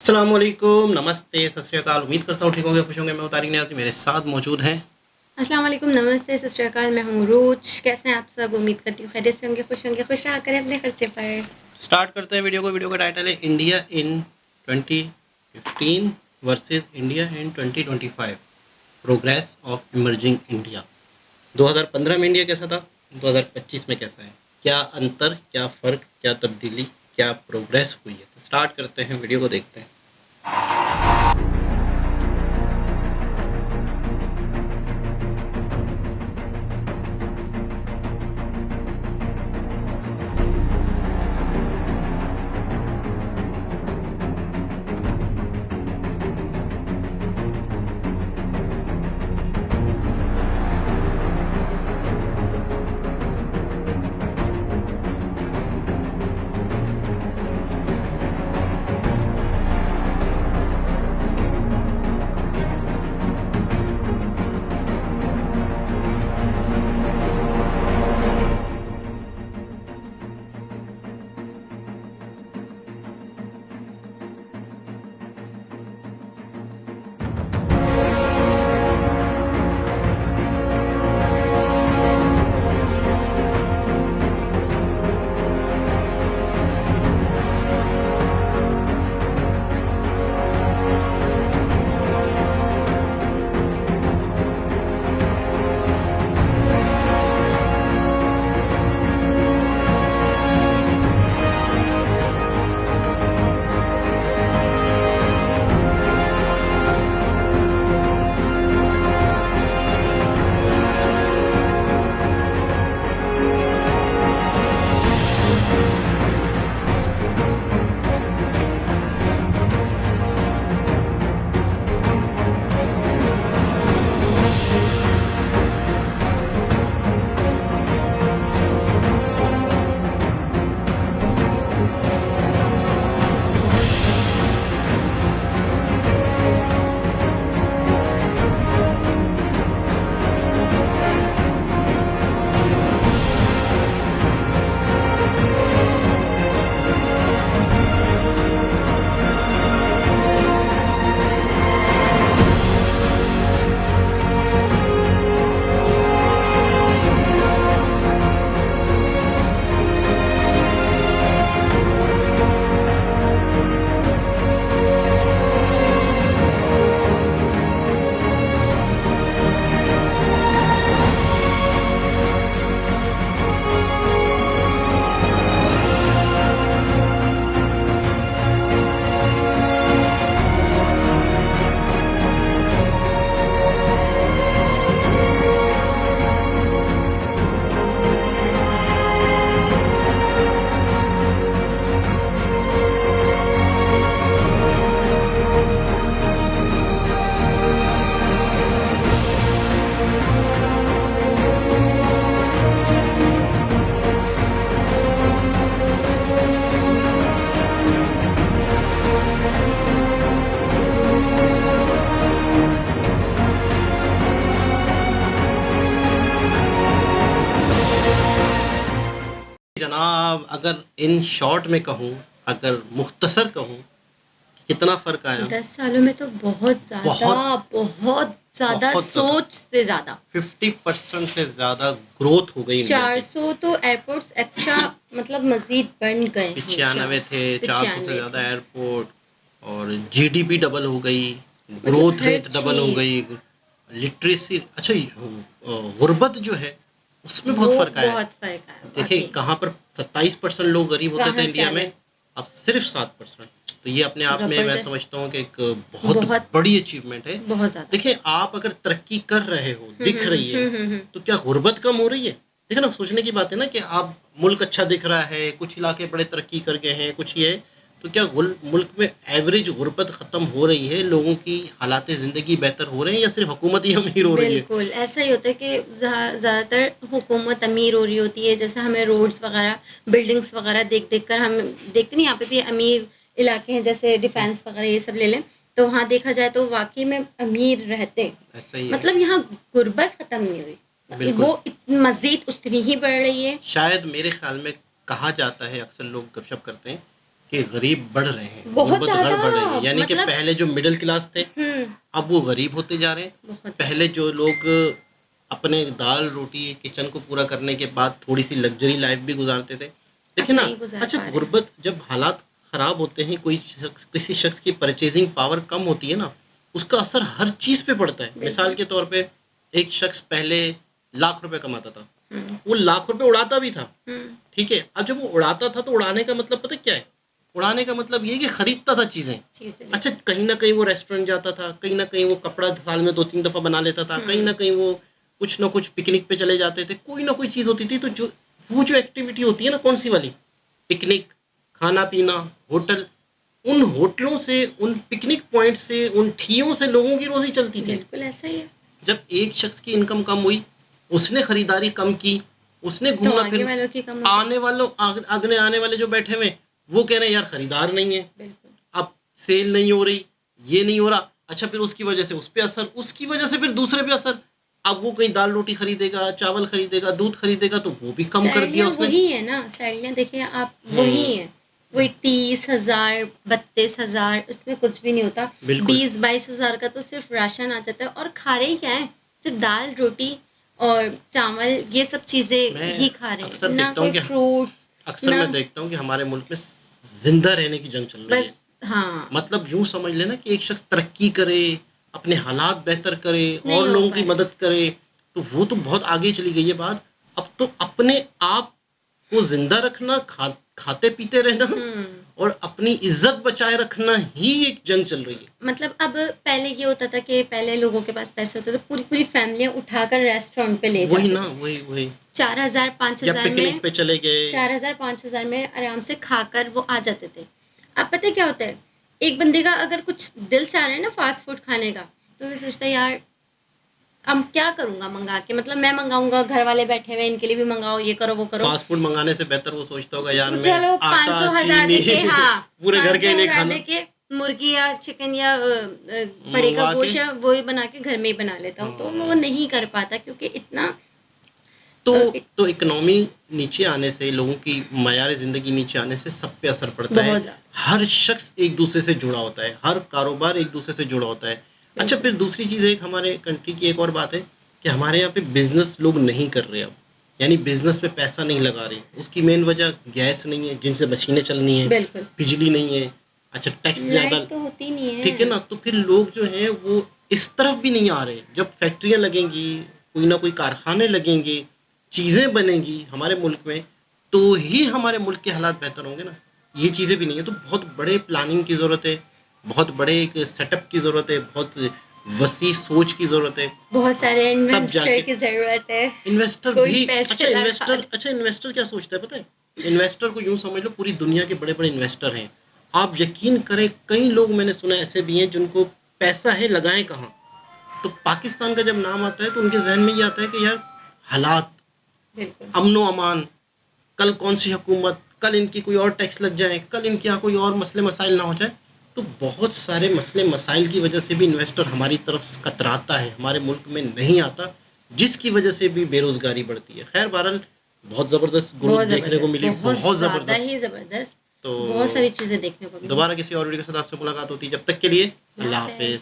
السلام علیکم، نمستے، ست شری اکال. امید کرتا ہوں ٹھیک ہوں گے، خوش ہوں گے. میں طارق نیازی، میرے ساتھ موجود ہیں. السلام علیکم، نمستے، ست شری اکال. میں ہوں روچ. کیسے ہیں آپ سب؟ امید کرتی ہوں خیریت سے ہوں گے، خوش رہا کریں اپنے خرچے پر. سٹارٹ کرتے ہیں ویڈیو کو. ویڈیو کا ٹائٹل ہے India in 2015 versus India in 2025، progress of emerging India. 2015 میں انڈیا کیسا تھا، 2025 میں کیسا ہے، کیا انتر، کیا فرق، کیا تبدیلی، کیا پروگریس ہوئی ہے. تو سٹارٹ کرتے ہیں، ویڈیو کو دیکھتے ہیں. جناب اگر ان شارٹ میں کہوں، اگر مختصر کہوں، کتنا فرق آیا؟ 10 سالوں میں تو بہت زیادہ سوچ سے زیادہ 50% سے زیادہ گروتھ ہو گئی. 400 تو ایئرپورٹس ایکسٹرا مطلب مزید بن گئے. 95 تھے، 400 سے زیادہ ایئرپورٹ، اور جی ڈی پی ڈبل ہو گئی، گروتھ ریٹ ڈبل ہو گئی، لٹریسی. اچھا غربت جو ہے اس میں بہت فرق آیا. دیکھیں کہاں پر 27% لوگ غریب ہوتے تھے انڈیا میں، اب صرف 7%. تو یہ اپنے آپ میں سمجھتا ہوں کہ ایک بہت بڑی اچیومنٹ ہے. دیکھیں آپ اگر ترقی کر رہے ہو، دکھ رہی ہے، تو کیا غربت کم ہو رہی ہے؟ دیکھیں نا، سوچنے کی بات ہے نا کہ آپ ملک اچھا دکھ رہا ہے، کچھ علاقے بڑے ترقی کر گئے ہیں، کچھ یہ ہے، تو کیا ملک میں ایوریج غربت ختم ہو رہی ہے؟ لوگوں کی حالات زندگی بہتر ہو رہے ہیں یا صرف حکومت ہی امیر ہو رہی ہے؟ بالکل ایسا ہی ہوتا ہے کہ زیادہ تر حکومت امیر ہو رہی ہوتی ہے. جیسے ہمیں روڈز وغیرہ، بلڈنگس وغیرہ دیکھ کر ہم دیکھتے نہیں، یہاں پہ بھی امیر علاقے ہیں جیسے ڈیفینس وغیرہ یہ سب لے لیں، تو وہاں دیکھا جائے تو واقعی میں امیر رہتے ہیں. مطلب یہاں غربت ختم نہیں ہوئی، وہ مزید اتنی ہی بڑھ رہی ہے. شاید میرے خیال میں کہا جاتا ہے، اکثر لوگ گپ شپ کرتے ہیں کہ غریب بڑھ رہے ہیں، بہت غربت زیادہ، بڑھ رہی ہے، یعنی کہ مطلب پہلے جو مڈل کلاس تھے اب وہ غریب ہوتے جا رہے ہیں. بہت پہلے جو لوگ اپنے دال روٹی کچن کو پورا کرنے کے بعد تھوڑی سی لگژری لائف بھی گزارتے تھے. دیکھیں نا، نہیں گزار اچھا پا رہے ہیں. غربت جب حالات خراب ہوتے ہیں، کوئی شخص کسی شخص کی پرچیزنگ پاور کم ہوتی ہے نا، اس کا اثر ہر چیز پہ پڑتا ہے. مثال کے طور پہ ایک شخص پہلے لاکھ روپے کماتا تھا، وہ لاکھ روپے اڑاتا بھی تھا، ٹھیک ہے. اب جب وہ اڑاتا تھا تو اڑانے کا مطلب پتہ کیا ہے؟ اڑانے کا مطلب یہ کہ خریدتا تھا چیزیں. اچھا کہیں نہ کہیں وہ ریسٹورینٹ جاتا تھا، کہیں نہ کہیں وہ کپڑا سال میں 2-3 دفعہ بنا لیتا تھا، کہیں نہ کہیں وہ کچھ نہ کچھ پکنک پہ چلے جاتے تھے، کوئی نہ کوئی چیز ہوتی تھی. تو وہ جو ایکٹیویٹی ہوتی ہے نا، کون سی والی؟ پکنک، کھانا پینا، ہوٹل. ان ہوٹلوں سے، ان پکنک پوائنٹ سے، ان ٹھیوں سے لوگوں کی روزی چلتی تھی. بالکل ایسا ہی ہے. جب ایک شخص کی انکم کم ہوئی، اس نے خریداری کم کی، اس نے تو گھومنا آگے پھرنا، والوں کی کم آنے والے جو بیٹھے ہوئے وہ کہہ رہے ہیں یار خریدار نہیں ہے، بالکل اب سیل نہیں ہو رہی، یہ نہیں ہو رہا. اچھا پھر اس کی وجہ سے اس پہ اثر، اس کی وجہ سے پھر دوسرے پہ اثر. اب وہ کہیں دال روٹی خریدے گا، چاول خریدے گا، دودھ خریدے گا، تو وہ بھی کم کر دیا سیلریاں اس نے. وہی ہے نا، سیلریاں دیکھیں آپ وہی ہیں، وہی 30,000 32,000، اس میں کچھ بھی نہیں ہوتا. بالکل 20-22 ہزار کا تو صرف راشن آ جاتا ہے، اور کھا رہے ہی کیا ہے؟ صرف دال روٹی اور چاول، یہ سب چیزیں میں ہی کھا رہے اکثر ہیں، نہ دیکھتا کوئی ہوں کہ فروٹ اکثر نہ میں دیکھتا ہوں کہ ہمارے ملک میں زندہ رہنے کی جنگ چل رہی ہے. بس. ہاں مطلب یوں سمجھ لینا کہ ایک شخص ترقی کرے، اپنے حالات بہتر کرے اور نہیں ہو لوگوں پا کی رہا. مدد کرے، تو وہ تو بہت آگے چلی گئی ہے بات. اب تو اپنے آپ کو زندہ رکھنا، کھاتے پیتے رہنا اور اپنی عزت بچائے رکھنا ہی ایک جنگ چل رہی ہے. مطلب اب پہلے یہ ہوتا تھا کہ پہلے لوگوں کے پاس پیسے ہوتے تھے، پوری پوری فیملیاں اٹھا کر ریسٹورینٹ پہ لے وہی جاتے نا، تھے. وہی 4,000 یا 5,000 میں، پکنک پہ چلے گئے. 4,000 5,000 میں آرام سے کھا کر وہ آ جاتے تھے. اب پتہ کیا ہوتا ہے، ایک بندے کا اگر کچھ دل چاہ رہا ہے نا فاسٹ فوڈ کھانے کا، تو وہ سوچتا ہے یار اب کیا کروں گا منگا کے، مطلب میں منگاؤں گا، گھر والے بیٹھے ہوئے ان کے لیے بھی منگاؤ، یہ کرو وہ کرو. فاسٹ فوڈ منگانے سے بہتر وہ سوچتا ہوگا یار میں چلو آٹا 500,000 چینی دے کے، ہاں پورے گھر کے 500,000 لیے کھانا دے کے مرغی یا چکن یا بڑے کا منگوا کے. گوشت ہے وہی بنا کے گھر میں ہی بنا لیتا ہوں. تو وہ نہیں کر پاتا کیونکہ اتنا تو اکنامی نیچے آنے سے، لوگوں کی معیار زندگی نیچے آنے سے سب پہ اثر پڑتا ہے. بہت زیادہ. ہر شخص ایک دوسرے سے جڑا ہوتا ہے، ہر کاروبار ایک دوسرے سے جڑا ہوتا ہے. اچھا پھر دوسری چیز ایک ہمارے کنٹری کی ایک اور بات ہے کہ ہمارے یہاں پہ بزنس لوگ نہیں کر رہے اب، یعنی بزنس پہ پیسہ نہیں لگا رہے. اس کی مین وجہ گیس نہیں ہے جن سے مشینیں چلنی ہیں، بالکل بجلی نہیں ہے، اچھا ٹیکس زیادہ، لائٹ تو ہوتی نہیں ہے. ٹھیک ہے نا. تو پھر لوگ جو ہیں وہ اس طرف بھی نہیں آ رہے. جب فیکٹریاں لگیں گی، کوئی نہ کوئی کارخانے لگیں گے، چیزیں بنیں گی ہمارے ملک میں، تو ہی ہمارے ملک کے حالات بہتر ہوں گے نا. یہ چیزیں بھی نہیں ہے، تو بہت بڑے پلاننگ کی ضرورت ہے، بہت بڑے ایک سیٹ اپ کی ضرورت ہے، بہت وسیع سوچ کی ضرورت ہے. بہت سارے تب جا انویسٹر کے کی ضرورت ہے. انویسٹر کوئی بھی پیسے لگا دے. اچھا انویسٹر کیا سوچتا ہے پتہ ہے؟ انویسٹر کو یوں سمجھ لو پوری دنیا کے بڑے بڑے انویسٹر ہیں. آپ یقین کریں کئی لوگ میں نے سنا ایسے بھی ہیں جن کو پیسہ ہے لگائیں کہاں. تو پاکستان کا جب نام آتا ہے تو ان کے ذہن میں یہ آتا ہے کہ یار حالات، بالکل امن و امان، کل کون سی حکومت، کل ان کی کوئی اور ٹیکس لگ جائے، کل ان کے یہاں کوئی اور مسئلے مسائل نہ ہو جائے. تو بہت سارے مسئلے مسائل کی وجہ سے بھی انویسٹر ہماری طرف کتراتا ہے، ہمارے ملک میں نہیں آتا، جس کی وجہ سے بھی بے روزگاری بڑھتی ہے. خیر بہرحال بہت زبردست گروتھ دیکھنے کو ملی، بہت زیادہ زبردست. ہی زبردست. تو بہت ساری چیزیں دیکھنے کو ملی. دوبارہ کسی اور ویڈیو کے ساتھ آپ سے ملاقات ہوتی ہے، جب تک کے لیے اللہ حافظ.